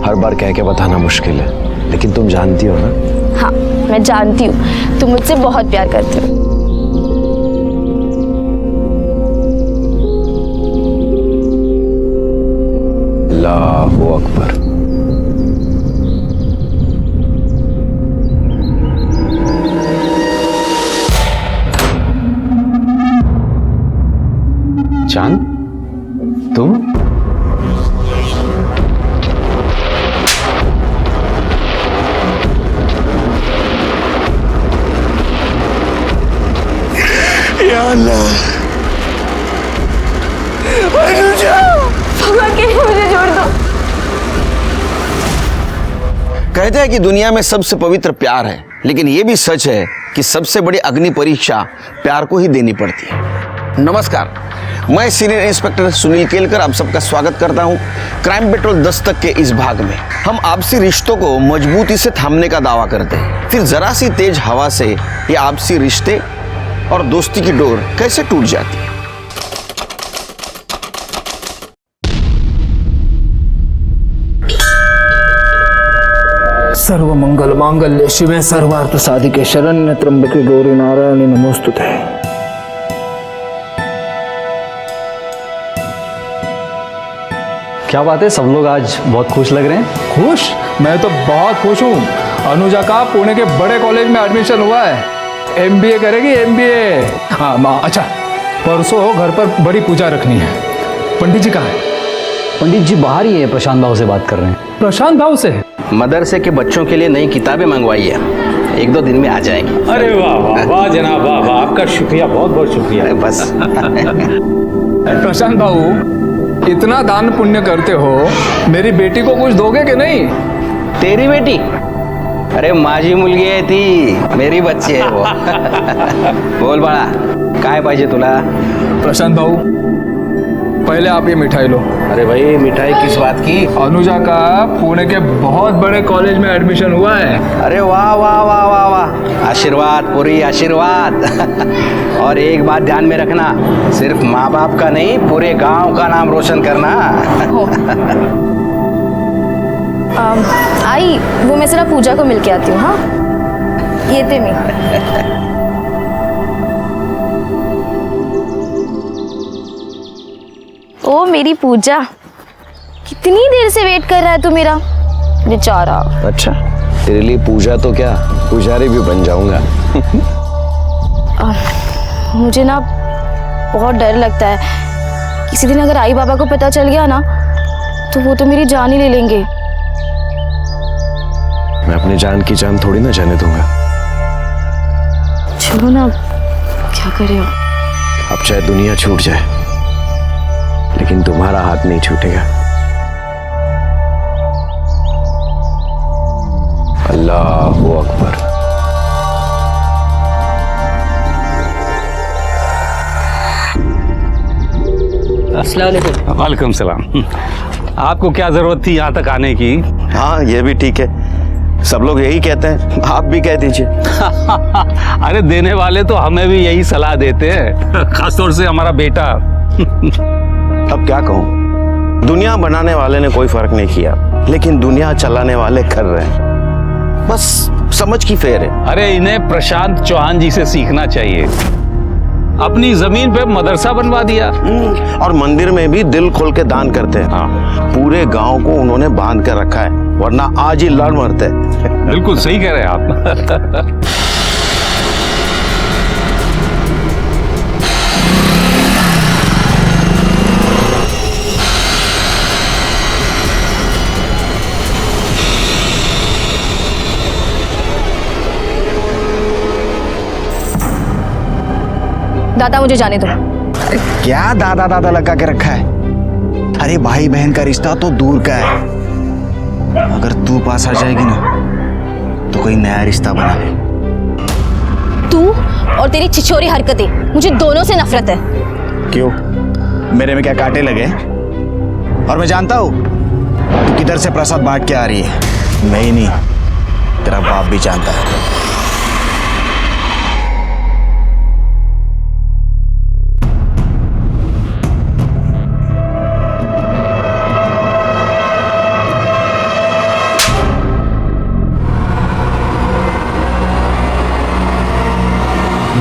हर बार कह के बताना मुश्किल है, लेकिन तुम जानती हो ना। हाँ, मैं जानती हूँ तुम मुझसे बहुत प्यार करते हो। अल्लाहू अकबर। चांद, तुम? या अल्लाह, भगवान के लिए मुझे छोड़ दो। कहते हैं कि दुनिया में सबसे पवित्र प्यार है, लेकिन यह भी सच है कि सबसे बड़ी अग्नि परीक्षा प्यार को ही देनी पड़ती है। नमस्कार, मैं सीनियर इंस्पेक्टर सुनील केलकर आप सबका स्वागत करता हूं क्राइम पेट्रोल दस्तक के इस भाग में। हम आपसी रिश्तों को मजबूती से थामने का दावा करते हैं, फिर जरा सी तेज हवा से ये आपसी रिश्ते और दोस्ती की डोर कैसे टूट जाती है। सर्व मंगल मांगल्य शिवे सर्वार्थ साधिके शरण्य त्र्यंबके गौरी नारायणी नमोस्तुते। क्या बात है, सब लोग आज बहुत खुश लग रहे हैं। खुश? मैं तो बहुत खुश हूँ। अनुजा का पुणे के बड़े कॉलेज में एडमिशन हुआ है, एमबीए करेगी, एमबीए। हाँ माँ, अच्छा परसों घर पर बड़ी पूजा रखनी है। पंडित जी कहाँ है? पंडित जी बाहर ही है, प्रशांत भाव से बात कर रहे हैं। प्रशांत भाव से? मदरसे के बच्चों के लिए नई किताबें मंगवाई है, 1-2 दिन में आ जाएंगी। अरे वाह वाह वाह जनाब, वाह वाह, आपका शुक्रिया, बहुत बहुत शुक्रिया। अरे बस प्रशांत भाऊ, इतना दान पुण्य करते हो, मेरी बेटी को कुछ दोगे कि नहीं? तेरी बेटी? अरे माझी मुलगी आहे ती, मेरी बच्ची है वो। बोल बाळा, काय पाहिजे तुला? प्रशांत भाऊ, पहले आप ये मिठाई लो। अरे भाई, मिठाई किस बात की? अनुजा का पुणे के बहुत बड़े कॉलेज में एडमिशन हुआ है। अरे वाह वाह वाह वाह वाह, आशीर्वाद पूरी आशीर्वाद। और एक बात ध्यान में रखना, सिर्फ माँ बाप का नहीं, पूरे गांव का नाम रोशन करना। आई, वो मैं जरा पूजा को मिल के आती हूँ। हाँ, ये थे मैं। ओ मेरी पूजा, कितनी देर से वेट कर रहा है तू मेरा बेचारा। अच्छा, तेरे लिए पूजा तो क्या, पुजारी भी बन जाऊंगा। मुझे ना बहुत डर लगता है, किसी दिन अगर आई बाबा को पता चल गया ना, तो वो तो मेरी जान ही ले लेंगे। मैं अपनी जान की जान थोड़ी ना जाने दूंगा। चलो ना, क्या करे अब चाहे दुनिया छूट जाए, लेकिन तुम्हारा हाथ नहीं छूटेगा। अल्लाहू अकबर। वालेकुम सलाम। आपको क्या जरूरत थी यहाँ तक आने की? हाँ, ये भी ठीक है, सब लोग यही कहते हैं, आप भी कह दीजिए। अरे देने वाले तो हमें भी यही सलाह देते हैं, खासतौर से हमारा बेटा। अब क्या कहूँ, दुनिया बनाने वाले ने कोई फर्क नहीं किया, लेकिन दुनिया चलाने वाले कर रहे हैं। बस समझ की फेर है। अरे इन्हें प्रशांत चौहान जी से सीखना चाहिए, अपनी जमीन पे मदरसा बनवा दिया। और मंदिर में भी दिल खोल के दान करते हैं। हाँ, पूरे गांव को उन्होंने बांध कर रखा है, वरना आज ही लड़ मरते। बिल्कुल सही कह रहे हैं आप। दादा मुझे जाने दो। अरे क्या दादा दादा लगा के रखा है? अरे भाई बहन का रिश्ता तो दूर का है, अगर तू पास आ जाएगी ना तो कोई नया रिश्ता बना ले। तू और तेरी छिछोरी हरकतें, मुझे दोनों से नफरत है। क्यों, मेरे में क्या कांटे लगे? और मैं जानता हूँ तू किधर से प्रसाद बांट के आ रही है, मैं ही नहीं तेरा बाप भी जानता है।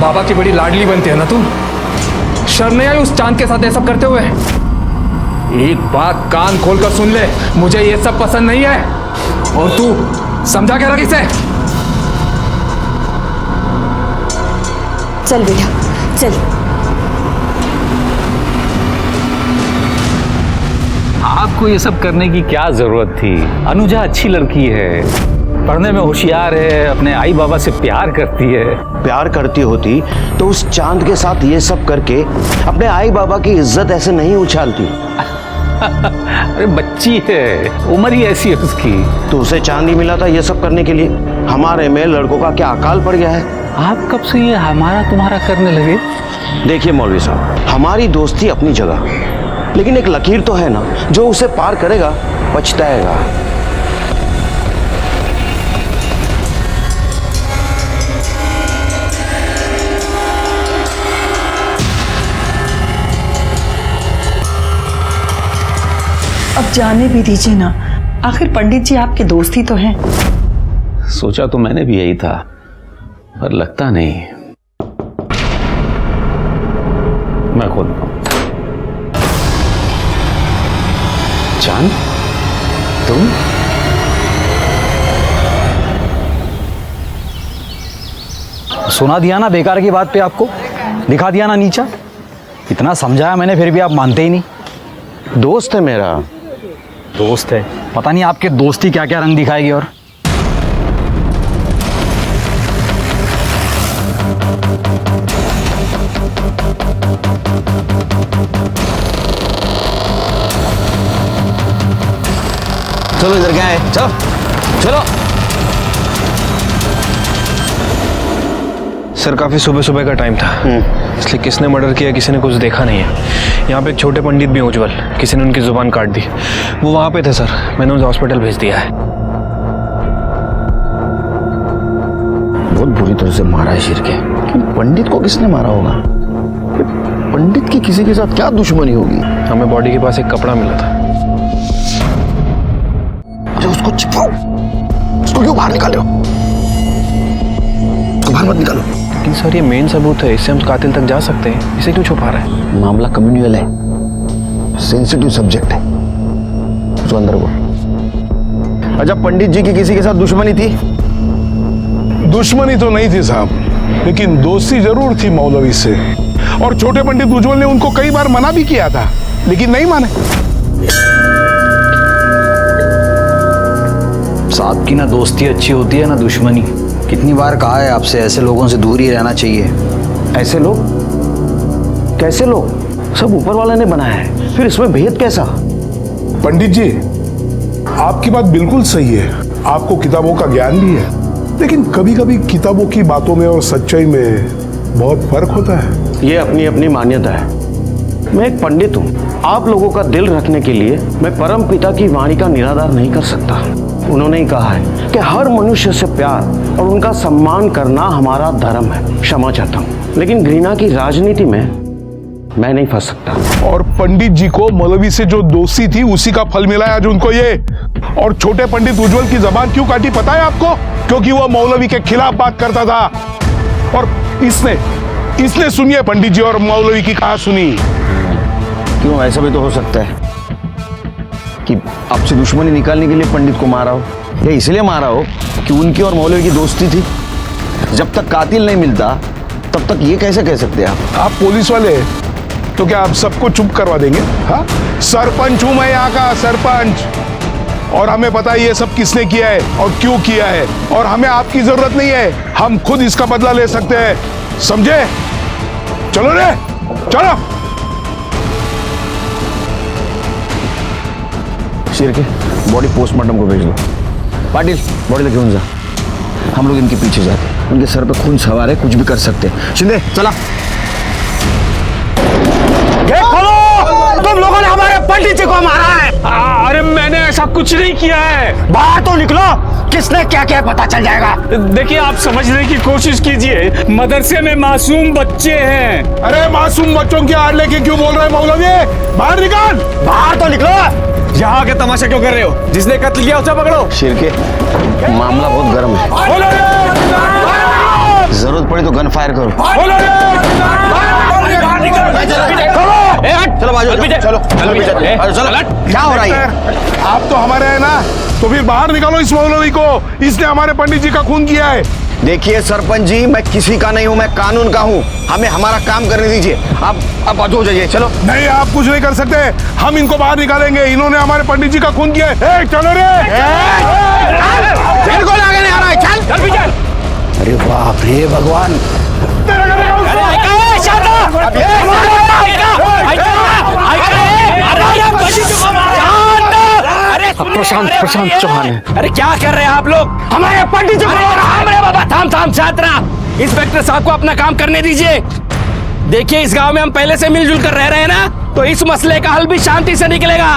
बाबा की बड़ी लाडली बनती है ना तू। शर्म नहीं आई उस चांद के साथ ये सब करते हुए? एक बात कान खोलकर सुन ले, मुझे ये सब पसंद नहीं है। और तू समझा क्या रखी से? चल बेटा चल। आपको ये सब करने की क्या जरूरत थी? अनुजा अच्छी लड़की है, पढ़ने में होशियार है, अपने आई बाबा से प्यार करती है। प्यार करती होती तो उस चांद के साथ ये सब करके अपने आई बाबा की इज्जत ऐसे नहीं उछालती। अरे बच्ची है, उम्र ही ऐसी है उसकी। तो उसे चांद ही मिला था ये सब करने के लिए। हमारे में लड़कों का क्या अकाल पड़ गया है? आप कब से ये हमारा तुम्हारा करने लगे? देखिए मौलवी साहब, हमारी दोस्ती अपनी जगह, लेकिन एक लकीर तो है ना, जो उसे पार करेगा पछताएगा। अब जाने भी दीजिए ना, आखिर पंडित जी आपके दोस्त ही तो हैं। सोचा तो मैंने भी यही था, पर लगता नहीं। मैं खोलता हूं। चांद, तुम? सुना दिया ना बेकार की बात पे आपको, दिखा दिया ना नीचा। इतना समझाया मैंने फिर भी आप मानते ही नहीं। दोस्त है मेरा। दोस्त है, पता नहीं आपके दोस्ती क्या क्या रंग दिखाएगी। और चलो इधर क्या है, चलो चलो। सर काफ़ी सुबह सुबह का टाइम था, इसलिए किसने मर्डर किया किसी ने कुछ देखा नहीं है। यहाँ पे एक छोटे पंडित भी हैं उज्जवल, किसी ने उनकी जुबान काट दी। वो वहाँ पे थे सर, मैंने उन्हें हॉस्पिटल भेज दिया है। बहुत बुरी तरह से मारा है शिर के। पंडित को किसने मारा होगा? पंडित की किसी के साथ क्या दुश्मनी होगी? हमें बॉडी के पास एक कपड़ा मिला था। अरे उसको छिपाओ, उसको क्यों बाहर निकालो? उसको बाहर मत निकालो। लेकिन सर ये मेन सबूत है, इससे हम कातिल तक जा सकते हैं, इसे क्यों छुपा रहा है? मामला कम्युनियल है, सेंसिटिव सब्जेक्ट है। उसको अंदर बोल। अच्छा, पंडित जी की किसी के साथ दुश्मनी थी? दुश्मनी तो नहीं थी साहब, लेकिन दोस्ती जरूर थी मौलवी से। और छोटे पंडित उज्जवल ने उनको कई बार मना भी किया था, लेकिन नहीं माने। साहब की ना दोस्ती अच्छी होती है ना दुश्मनी। कितनी बार कहा है आपसे, ऐसे लोगों से दूर ही रहना चाहिए। ऐसे लोग? कैसे लोग? सब ऊपर वाले ने बनाया है, फिर इसमें भेद कैसा? पंडित जी, आपकी बात बिल्कुल सही है, आपको किताबों का ज्ञान भी है, लेकिन कभी कभी किताबों की बातों में और सच्चाई में बहुत फर्क होता है। ये अपनी अपनी मान्यता है। मैं एक पंडित हूँ, आप लोगों का दिल रखने के लिए मैं परम पिता की वाणी का निराधार नहीं कर सकता। उन्होंने ही कहा है कि हर मनुष्य से प्यार और उनका सम्मान करना हमारा धर्म है। क्षमा चाहता हूँ, लेकिन घृणा की राजनीति में मैं नहीं फंस सकता। और पंडित जी को मौलवी से जो दोस्ती थी उसी का फल मिला है आज उनको ये। और छोटे पंडित उज्जवल की जबान क्यों काटी पता है आपको? क्योंकि वह मौलवी के खिलाफ बात करता था। और इसने सुनिए पंडित जी और मौलवी की कहा सुनी। क्यों, ऐसा भी तो हो सकता है कि आपसे दुश्मनी निकालने के लिए पंडित को मारा हो, या इसलिए मारा हो कि उनकी और मौलवी की दोस्ती थी। जब तक कातिल नहीं मिलता तब तक ये कैसे कह सकते हैं आप पुलिस वाले, तो क्या आप सबको चुप करवा देंगे? हाँ, सरपंच हूं मैं यहाँ का, सरपंच। और हमें पता है ये सब किसने किया है और क्यों किया है, और हमें आपकी जरूरत नहीं है, हम खुद इसका बदला ले सकते हैं, समझे? चलो रे, चलो। शेर के बॉडी पोस्टमार्टम को भेज लो। पाटिल, बॉडी लेके उन जा, हम लोग इनके पीछे जाते। उनके सर पे खून सवार है, कुछ भी कर सकते हैं। शिंदे चला। गेट खोलो! तुम लोगों ने हमारे पंडित जी को मारा है। अरे मैंने ऐसा कुछ नहीं किया है। बाहर तो निकलो, किसने क्या किया पता चल जाएगा। देखिए, आप समझने की कोशिश कीजिए, मदरसे में मासूम बच्चे हैं। अरे मासूम बच्चों की आड़ लेके क्यों बोल रहे हैं मौलवी? बाहर निकाल, बाहर तो निकलो। यहाँ के तमाशा क्यों कर रहे हो? जिसने कत्ल किया उसे पकड़ो। शेर के मामला बहुत गर्म है। जरूरत पड़ी तो गन फायर करो। चलो बाजू, चलो चलो। क्या हो रहा है? आप तो हमारे हैं ना, तो फिर बाहर निकालो इस मौलवी को, इसने हमारे पंडित जी का खून किया है। देखिए सरपंच जी, मैं किसी का नहीं हूँ, मैं कानून का हूँ। हमें हमारा काम करने दीजिए। आप बाजू हो जाइए। चलो। नहीं, आप कुछ नहीं कर सकते, हम इनको बाहर निकालेंगे। इन्होंने हमारे पंडित जी का खून किया है। चलो रे, बिल्कुल आगे नहीं आ रहा है। चल भी चल। अरे बाप रे भगवान। प्रशांत चौहान है। अरे क्या कर रहे हैं आप लोग? हमारे पंडित जी बाबा, थाम छात्रा। इंस्पेक्टर साहब को अपना काम करने दीजिए। देखिए, इस गांव में हम पहले से मिलजुल कर रह रहे हैं ना, तो इस मसले का हल भी शांति से निकलेगा।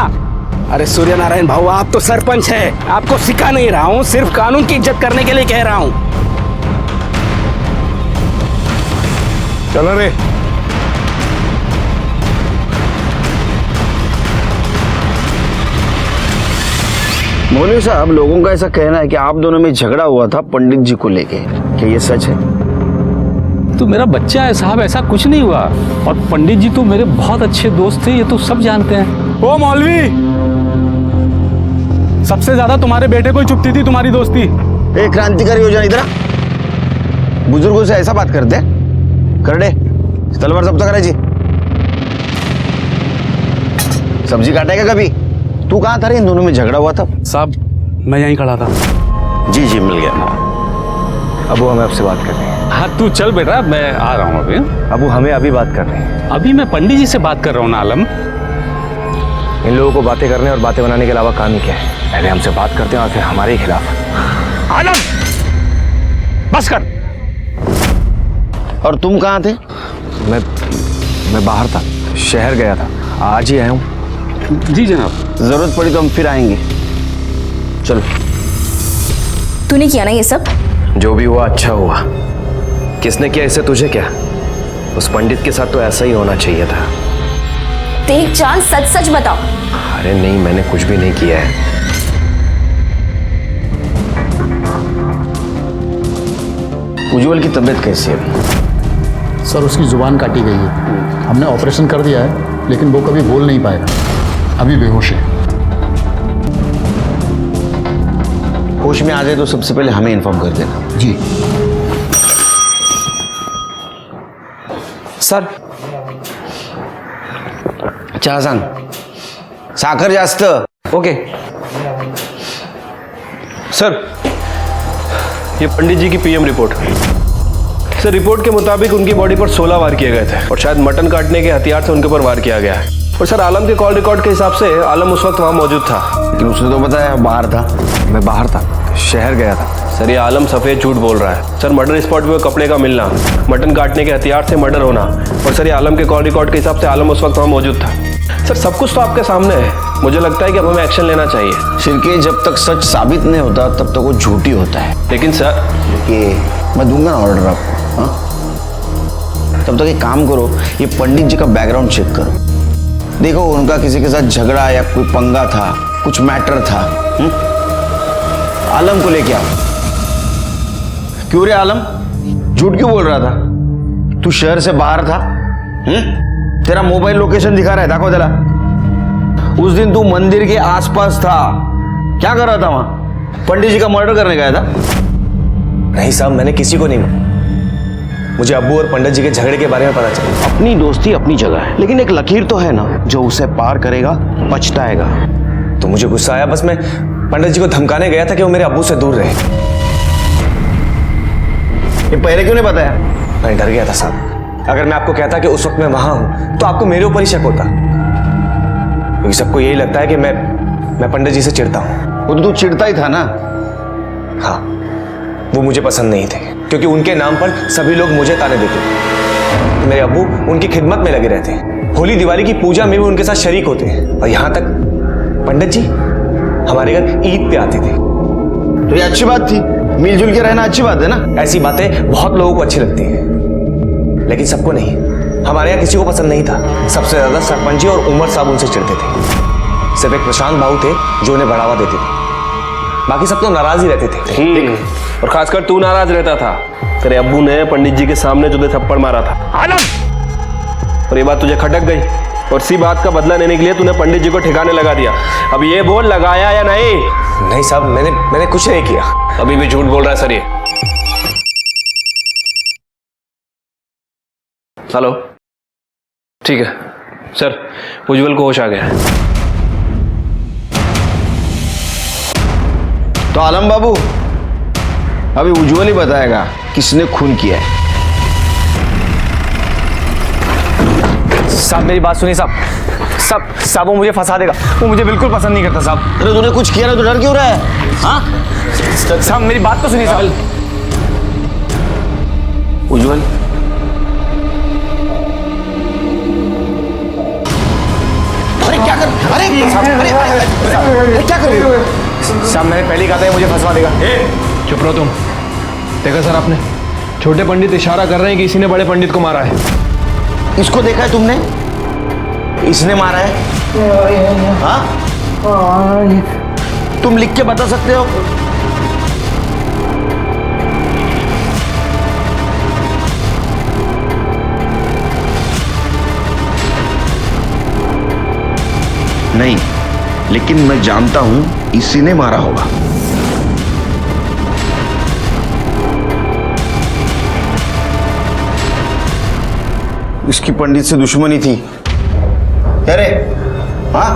अरे सूर्य नारायण भाऊ, आप तो सरपंच हैं, आपको सिखा नहीं रहा हूँ, सिर्फ कानून की इज्जत करने के लिए कह रहा हूँ। चलो रे। मौलवी साहब, लोगों का ऐसा कहना है कि आप दोनों में झगड़ा हुआ था पंडित जी को लेके। क्या ये सच है? तो मेरा बच्चा है साहब, ऐसा कुछ नहीं हुआ। और पंडित जी तो मेरे बहुत अच्छे दोस्त थे, ये तो सब जानते हैं। ओ मौलवी, सबसे ज्यादा तुम्हारे बेटे को ही चुभती थी तुम्हारी दोस्ती। एक क्रांतिकारी योजना इधर आ। बुजुर्गों से ऐसा बात करते हैं? कर दे तलवार सब तक जी। सब्जी काटेगा कभी? तू कहाँ था रे? इन दोनों में झगड़ा हुआ था? साहब, मैं यहीं खड़ा था। जी जी, मिल गया। अबू, हमें आपसे बात करनी है। हाँ तू चल बेटा, मैं आ रहा हूँ अभी। अबू, हमें अभी बात करनी है। अभी मैं पंडित जी से बात कर रहा हूँ ना आलम। इन लोगों को बातें करने और बातें बनाने के अलावा काम ही क्या है? पहले हमसे बात करते हैं और फिर हमारे ही खिलाफ। आलम, बस कर। और तुम कहाँ थे? मैं बाहर था, शहर गया था, आज ही आया हूँ। जी जनाब। जरूरत पड़ी तो हम फिर आएंगे। चलो। तूने किया ना ये सब? जो भी हुआ अच्छा हुआ। किसने किया इसे? तुझे क्या? उस पंडित के साथ तो ऐसा ही होना चाहिए था। देख जान, सच सच बताओ। अरे नहीं, मैंने कुछ भी नहीं किया है। उज्जवल की तबीयत कैसी है? सर, उसकी जुबान काटी गई है। हमने ऑपरेशन कर दिया है, लेकिन वो कभी बोल नहीं पाएगा। अभी बेहोश है। होश में आ जाए तो सबसे पहले हमें इन्फॉर्म कर देना। जी सर। चहा सांग, साखर जास्त। ओके सर, ये पंडित जी की पीएम रिपोर्ट। सर, रिपोर्ट के मुताबिक उनकी बॉडी पर 16 वार किए गए थे और शायद मटन काटने के हथियार से उनके ऊपर वार किया गया है। और सर, आलम के कॉल रिकॉर्ड के हिसाब से आलम उस वक्त वहाँ मौजूद था। लेकिन उसने तो बताया बाहर था। मैं बाहर था, शहर गया था। सर, ये आलम सफ़ेद झूठ बोल रहा है। सर, मर्डर स्पॉट पे कपड़े का मिलना, मटन काटने के हथियार से मर्डर होना, और सर ये आलम के कॉल रिकॉर्ड के हिसाब से आलम उस वक्त वहाँ मौजूद था। सर, सब कुछ तो आपके सामने है। मुझे लगता है कि अब हमें एक्शन लेना चाहिए। सिरके, जब तक सच साबित नहीं होता तब तक वो झूठी होता है। लेकिन सर, ये मैं दूंगा ना ऑर्डर आपको। हाँ, तब तक एक काम करो, ये पंडित जी का बैकग्राउंड चेक करो। देखो उनका किसी के साथ झगड़ा या कोई पंगा था, कुछ मैटर था। आलम को लेके आओ। क्यों रे आलम, झूठ क्यों बोल रहा था? तू शहर से बाहर था। तेरा मोबाइल लोकेशन दिखा रहा है, दाखो जरा। उस दिन तू मंदिर के आसपास था, क्या कर रहा था वहां? पंडित जी का मर्डर करने गया था? नहीं साहब, मैंने किसी को नहीं। मुझे अब्बू और पंडित जी के झगड़े के बारे में पता चला। अपनी दोस्ती अपनी जगह है, लेकिन एक लकीर तो है ना, जो उसे पार करेगा पछताएगा। तो मुझे गुस्सा आया, बस मैं पंडित जी को धमकाने गया था कि वो मेरे अब्बू से दूर रहे। ये पहले क्यों नहीं बताया? मैं डर गया था साहब। अगर मैं आपको कहता कि उस वक्त मैं वहां हूं तो आपको मेरे ऊपर ही शक होता, क्योंकि सबको यही लगता है कि मैं पंडित जी से चिढ़ता हूं। वो तो तू चिढ़ता ही था ना। हाँ, वो मुझे पसंद नहीं थे, क्योंकि उनके नाम पर सभी लोग मुझे ताने देते। मेरे अब्बू उनकी खिदमत में लगे रहते, होली दिवाली की पूजा में भी उनके साथ शरीक होते, और यहां तक पंडित जी हमारे घर ईद पे आते थे। तो ये अच्छी बात थी, मिलजुल के रहना अच्छी बात है ना। ऐसी बातें बहुत लोगों को अच्छी लगती हैं, लेकिन सबको नहीं। हमारे यहाँ किसी को पसंद नहीं था। सबसे ज्यादा सरपंच जी और उमर साहब उनसे चिढ़ते थे। सिर्फ एक प्रशांत बाबू थे जो उन्हें बढ़ावा देते थे, बाकी सब तो नाराज ही रहते थे। और खासकर तू नाराज रहता था। तेरे अब्बू ने पंडित जी के सामने तुझे थप्पड़ मारा था आलम, और ये बात तुझे खटक गई और इसी बात का बदला लेने के लिए तूने पंडित जी को ठिकाने लगा दिया। अब ये बोल, लगाया या नहीं? नहीं साहब, मैंने कुछ नहीं किया। अभी भी झूठ बोल रहा है सर ये। हेलो, ठीक है सर, उज्जवल को होश आ गया है। तो आलम बाबू, अभी उज्जवल ही बताएगा किसने खून किया है। साहब मेरी बात सुनिए साहब वो मुझे फंसा देगा, वो मुझे बिल्कुल पसंद नहीं करता साहब। अरे तूने कुछ किया ना तो डर क्यों रहा है? हाँ साहब मेरी बात तो सुनिए साहब। उज्जवल, अरे क्या कर, अरे क्या कर रहे हो? साहब मैंने पहले कहा था मुझे फंसवा देगा। चुप रहो तुम। देखा सर आपने, छोटे पंडित इशारा कर रहे हैं कि इसी ने बड़े पंडित को मारा है। इसको देखा है तुमने? इसने मारा है? हाँ? तुम लिख के बता सकते हो? नहीं, लेकिन मैं जानता हूं इसी ने मारा होगा। इसकी पंडित से दुश्मनी थी। अरे हाँ,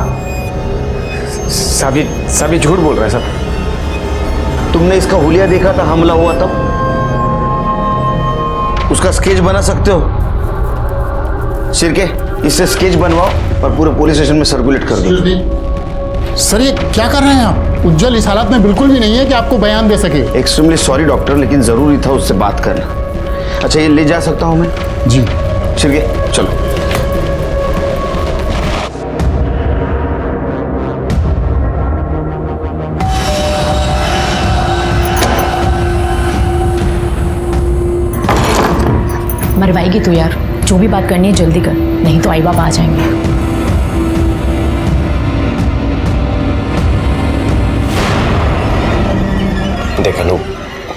साहब ये झूठ बोल रहा है साहब। तुमने इसका हुलिया देखा था हमला हुआ तब? उसका स्केच बना सकते हो? शिरके, इससे स्केच बनवाओ और पूरे पुलिस स्टेशन में सर्कुलेट कर दो। सर ये क्या कर रहे हैं आप? उज्जवल इस हालत में बिल्कुल भी नहीं है कि आपको बयान दे सके। एक्सट्रीमली सॉरी डॉक्टर, लेकिन जरूरी था उससे बात करना। अच्छा, ये ले जा सकता हूं मैं? जी। शिरके चलो। मरवाएगी तू यार, जो भी बात करनी है जल्दी कर, नहीं तो आई बाबा आ जाएंगे। देख अनूप,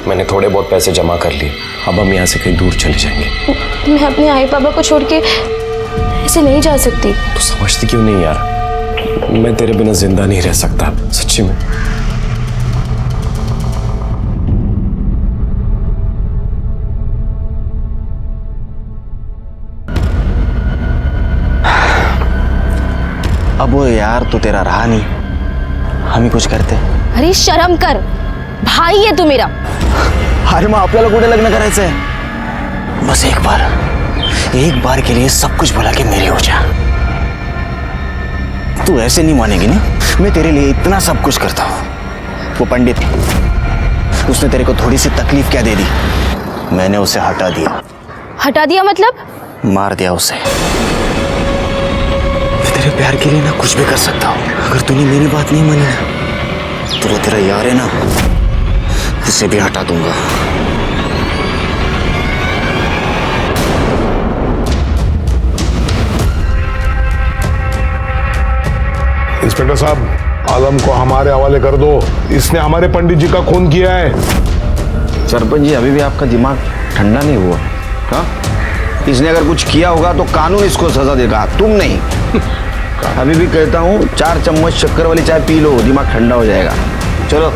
मैंने थोड़े बहुत पैसे जमा कर लिए, अब हम यहाँ से कहीं दूर चले जाएंगे। मैं अपने आई बाबा को छोड़ के ऐसे नहीं जा सकती। तू समझती क्यों नहीं यार, मैं तेरे बिना जिंदा नहीं रह सकता सच्ची में। अब वो यार तो तेरा रहा नहीं, हम ही कुछ करते। अरे शर्म कर, भाई है तू मेरा। अरे मग आपल्याला कुठे लग्न करायचं है? बस एक बार के लिए सब कुछ भुला के मेरी हो जा। तू ऐसे नहीं मानेगी ना, मैं तेरे लिए इतना सब कुछ करता हूँ। वो पंडित, उसने तेरे को थोड़ी सी तकलीफ क्या दे दी, मैंने उसे हटा दिया। हटा दिया मतलब? मार दिया उसे। मैं तेरे प्यार के लिए ना कुछ भी कर सकता हूँ। अगर तूने मेरी बात नहीं मानी ना, तो तेरा यार है ना, उसे भी हटा दूंगा। इंस्पेक्टर साहब, आलम को हमारे हवाले कर दो, इसने हमारे पंडित जी का खून किया है। सरपंच जी, अभी भी आपका दिमाग ठंडा नहीं हुआ? हाँ, इसने अगर कुछ किया होगा तो कानून इसको सजा देगा, तुम नहीं। अभी भी कहता हूँ 4 चम्मच शक्कर वाली चाय पी लो, दिमाग ठंडा हो जाएगा। चलो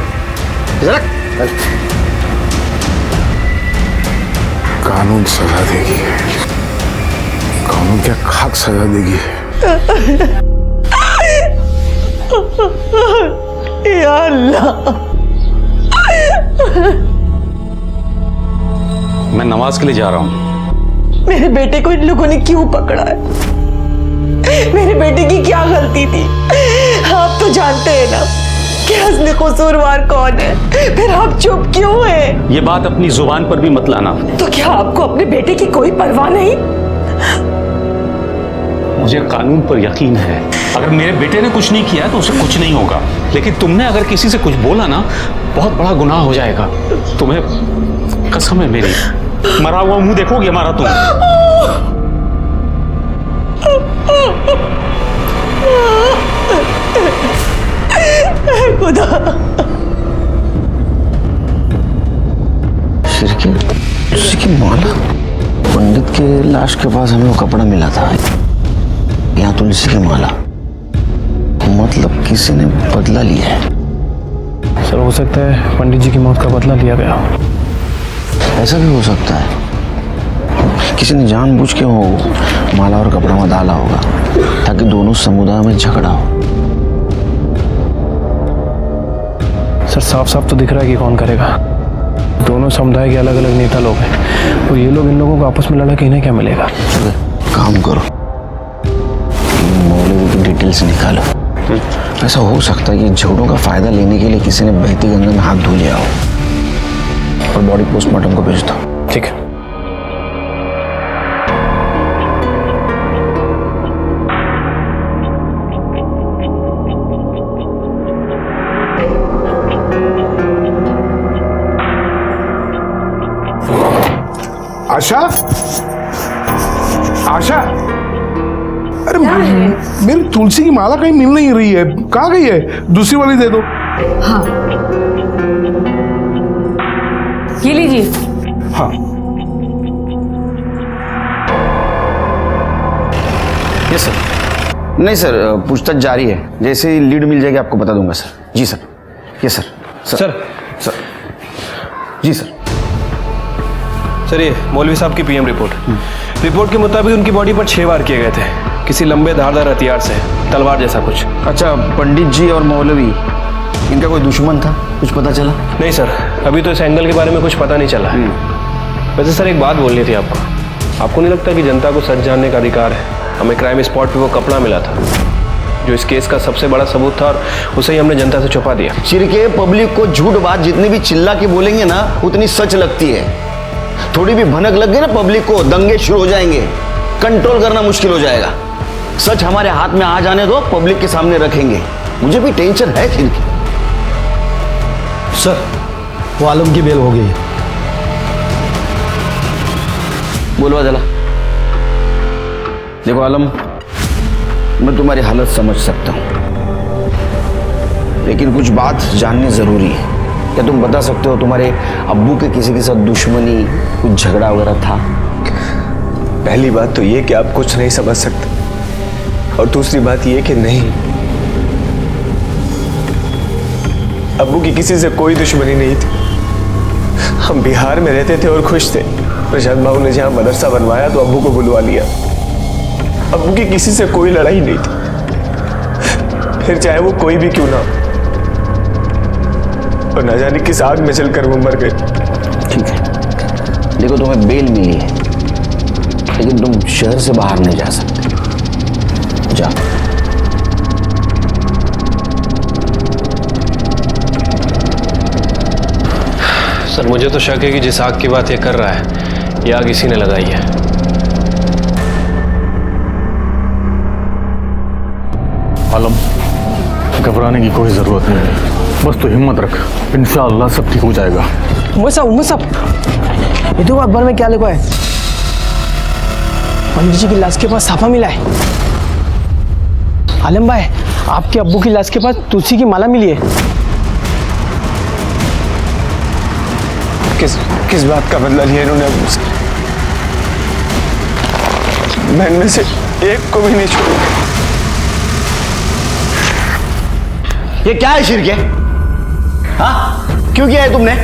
कानून सजा देगी, कानून क्या खाक सजा देगी। या अल्लाह, मैं नमाज के लिए जा रहा हूँ। मेरे बेटे को इन लोगों ने क्यों पकड़ा है? मेरे बेटे की क्या गलती थी? आप तो जानते हैं ना कि असली कसूरवार कौन है, फिर आप चुप क्यों हैं? ये बात अपनी जुबान पर भी मत लाना। तो क्या आपको अपने बेटे की कोई परवाह नहीं? मुझे कानून पर यकीन है, अगर मेरे बेटे ने कुछ नहीं किया तो उसे कुछ नहीं होगा, लेकिन तुमने अगर किसी से कुछ बोला ना, बहुत बड़ा गुनाह हो जाएगा। तुम्हें कसम है मेरी, मरा हुआ मुंह देखोगे हमारा तुम। शिरके, माला पंडित के लाश के पास हमें वो कपड़ा मिला था, यहाँ तुलसी की माला, मतलब किसी ने बदला लिया है। सर हो सकता है पंडित जी की मौत का बदला लिया गया हो। ऐसा भी हो सकता है, किसी ने जानबूझ के वो माला और कपड़ा में डाला होगा ताकि दोनों समुदाय में झगड़ा हो। सर साफ साफ तो दिख रहा है कि कौन करेगा। दोनों समुदाय के अलग अलग नेता लोग हैं और ये लोग इन लोगों को आपस में लड़ा के इन्हें क्या मिलेगा। काम करो, मौलवी की डिटेल्स निकालो। ऐसा हो सकता है कि झगड़ों का फायदा लेने के लिए किसी ने बहती गंगा में हाथ धो लिया हो और बॉडी पोस्टमार्टम को भेज दो। ठीक है। आशा, आशा, अरे मेरी तुलसी की माला कहीं मिल नहीं रही है, कहाँ गई है? दूसरी वाली दे दो। हाँ ये लीजिए। हाँ यस सर। नहीं सर, पूछताछ जारी है, जैसे ही लीड मिल जाएगी आपको बता दूंगा सर। जी सर। Yes sir. सर जी सर। सर ये मौलवी साहब की पीएम रिपोर्ट के मुताबिक उनकी बॉडी पर 6 वार किए गए थे, किसी लंबे धारदार हथियार से, तलवार जैसा कुछ। अच्छा, पंडित जी और मौलवी इनका कोई दुश्मन था, कुछ पता चला? नहीं सर, अभी तो इस एंगल के बारे में कुछ पता नहीं चला। वैसे सर एक बात बोलनी थी आपको नहीं लगता कि जनता को सच जानने का अधिकार है? हमें क्राइम स्पॉट पे वो कपड़ा मिला था जो इस केस का सबसे बड़ा सबूत था और उसे ही हमने जनता से छुपा दिया। चिरके पब्लिक को झूठ बात जितनी भी चिल्ला के बोलेंगे ना उतनी सच लगती है। थोड़ी भी भनक लग गई ना पब्लिक को, दंगे शुरू हो जाएंगे, कंट्रोल करना मुश्किल हो जाएगा। सच हमारे हाथ में आ जाने दो, पब्लिक के सामने रखेंगे। मुझे भी टेंशन है चिरके। सर वो आलम की बेल हो गई है। बोलवा जला। देखो आलम, मैं तुम्हारी हालत समझ सकता हूं, लेकिन कुछ बात जाननी जरूरी है। क्या तुम बता सकते हो तुम्हारे अब्बू के किसी के साथ दुश्मनी, कुछ झगड़ा वगैरह था? पहली बात तो ये कि आप कुछ नहीं समझ सकते, और दूसरी बात ये कि नहीं, अब्बू की किसी से कोई दुश्मनी नहीं थी। हम बिहार में रहते थे और खुश थे। प्रशांत बाबू ने जहां मदरसा बनवाया तो अब्बू को बुलवा लिया। अब्बू की किसी से कोई लड़ाई नहीं थी, फिर चाहे वो कोई भी क्यों ना, और न जाने किस आग में चलकर वो मर गए। ठीक है, देखो तुम्हें बेल मिली है, लेकिन तुम शहर से बाहर नहीं जा सकते। जा। सर मुझे तो शक है कि जिस आग की बात ये कर रहा है, ये आग इसी ने लगाई है। आलम, घबराने की कोई जरूरत नहीं है, बस तो हिम्मत रख, इंशाअल्लाह सब ठीक हो जाएगा। उमर साहब, ये देखो अखबार में क्या लिखा है। पंडित जी की लाश के पास साफा मिला है। आलम भाई, आपके अब्बू की लाश के पास तुलसी की माला मिली है। किस बात का बदला लिया इन्होंने अब्बू से? मैं इनमें से एक को भी नहीं छोड़ूंगा। ये क्या है शिरके? हाँ, क्यों किया है तुमने?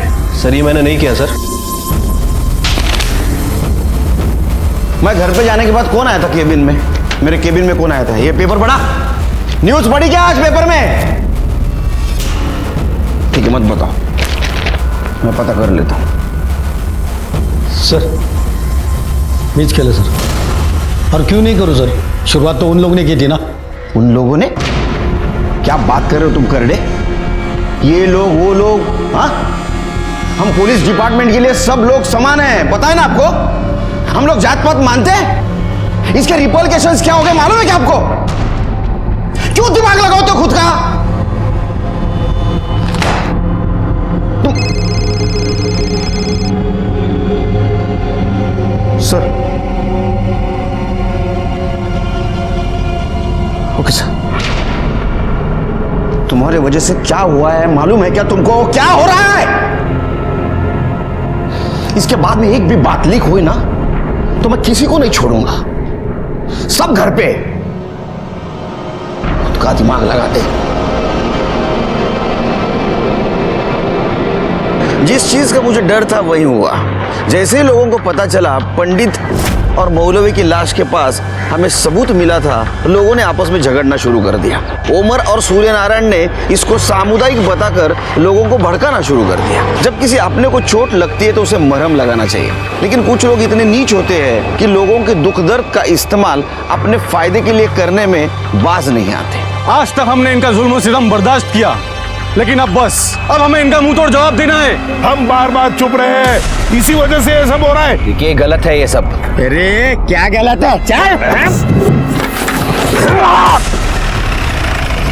सर ये मैंने नहीं किया सर। मैं घर पे जाने के बाद कौन आया था केबिन में? मेरे केबिन में कौन आया था? ये पेपर पढ़ा? न्यूज पढ़ी क्या आज पेपर में? ठीक है, मत बताओ, मैं पता कर लेता हूं। सर बीच खेले सर, और क्यों नहीं करूं सर? शुरुआत तो उन लोगों ने की थी ना। उन लोगों ने? क्या बात कर रहे हो तुम करड़े? ये लोग वो लोग? हाँ, हम पुलिस डिपार्टमेंट के लिए सब लोग समान हैं, पता है ना आपको? हम लोग जात पात मानते हैं? इसके रिपॉर्केशंस क्या हो गए मालूम है क्या आपको? क्यों दिमाग लगाओ तो खुद का? Sir, okay sir. तुम्हारे वजह से क्या हुआ है मालूम है क्या तुमको? क्या हो रहा है? इसके बाद में एक भी बात लीक हुई ना तो मैं किसी को नहीं छोड़ूंगा। सब घर पे खुद का दिमाग लगाते। जिस चीज का मुझे डर था वही हुआ। जैसे ही लोगों को पता चला पंडित और मौलवी की लाश के पास हमें सबूत मिला था, लोगों ने आपस में झगड़ना शुरू कर दिया। ओमर और सूर्यनारायण ने इसको सामुदायिक बताकर लोगों को भड़काना शुरू कर दिया। जब किसी अपने को चोट लगती है तो उसे मरहम लगाना चाहिए, लेकिन कुछ लोग इतने नीच होते हैं कि लोगों के दुख दर्द का इस्तेमाल अपने फायदे के लिए करने में बाज नहीं आते। आज तक हमने इनका जुल्म सितम बर्दाश्त किया, लेकिन अब बस, अब हमें इनका मुंह तोड़ जवाब देना है। हम बार बार चुप रहे हैं, इसी वजह से ये सब हो रहा है। देखिए गलत है ये सब। अरे क्या गलत है?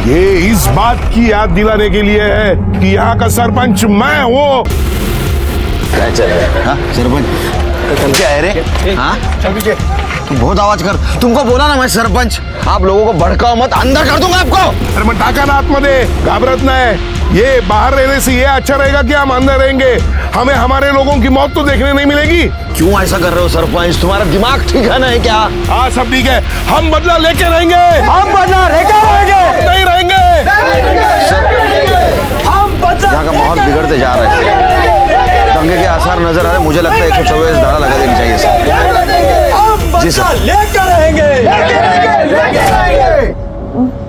ये इस बात की याद दिलाने के लिए है कि यहाँ का सरपंच मैं हूँ। क्या चल रहा है? हाँ? सरपंच क्या है रे? हाँ? तू बहुत आवाज कर। तुमको बोला ना मैं सरपंच। आप लोगों को भड़काओ मत, अंदर कर दूंगा आपको। अरे मैं टाका ना आत्मदे, घबरात ना है। ये बाहर रहने से ये अच्छा रहेगा कि हम अंदर रहेंगे? हमें हमारे लोगों की मौत तो देखने नहीं मिलेगी। क्यों ऐसा कर रहे हो सरपंच? तुम्हारा दिमाग ठीक है ना? क्या? हाँ सब ठीक है। हम बदला लेके रहेंगे। हम बदला लेके रहेंगे। नहीं रहेंगे। यहाँ का माहौल बिगड़ते जा रहा है। दंगे के आसार नजर आ रहे। मुझे लगता है 144 धारा लगा देनी चाहिए सर। जी सर। लेके रहेंगे।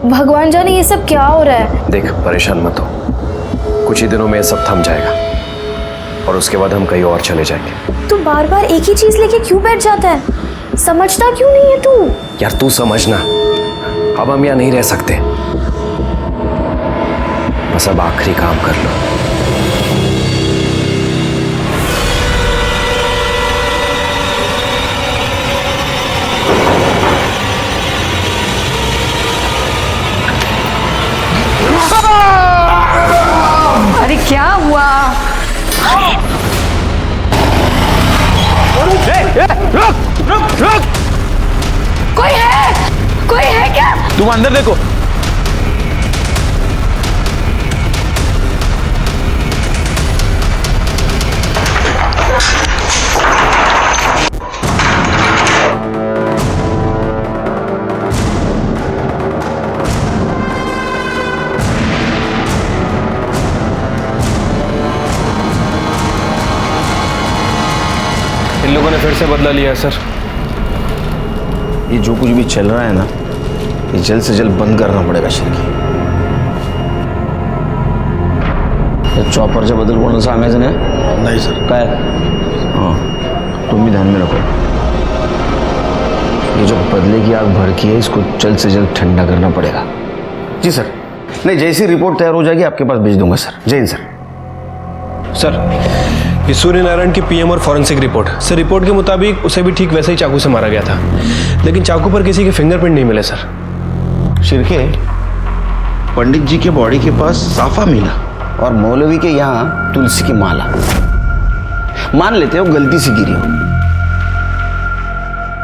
भगवान जाने ये सब क्या हो रहा है। देख परेशान मत हो, कुछ ही दिनों में ये सब थम जाएगा और उसके बाद हम कहीं और चले जाएंगे। तू बार बार एक ही चीज लेके क्यों बैठ जाता है? समझता क्यों नहीं है तू? यार तू समझना, अब हम यहाँ नहीं रह सकते। बस अब आखिरी काम कर लो। अरे क्या हुआ? रुक! कोई है क्या? तुम अंदर देखो। इन लोगों ने फिर से बदला लिया है सर। ये जो कुछ भी चल रहा है ना, ये जल्द से जल्द बंद करना पड़ेगा शिरकी। चॉपरच्या बद्दल कोणाला सांगायचं नाही सर? काय? हाँ, तुम भी ध्यान में रखो। ये जो बदले की आग भड़की है, इसको जल्द से जल्द ठंडा करना पड़ेगा। जी सर। नहीं, जैसी रिपोर्ट तैयार हो जाएगी आपके पास भेज दूंगा सर। जय हिंद सर। सर ये सूर्यनारायण की पीएम और फॉरेंसिक रिपोर्ट। सर रिपोर्ट के मुताबिक उसे भी ठीक वैसे ही चाकू से मारा गया था, लेकिन चाकू पर किसी के फिंगरप्रिंट नहीं मिले सर। शिरके, पंडित जी के बॉडी के पास साफा मिला और मौलवी के यहाँ तुलसी की माला। मान लेते हो गलती से गिरी हो,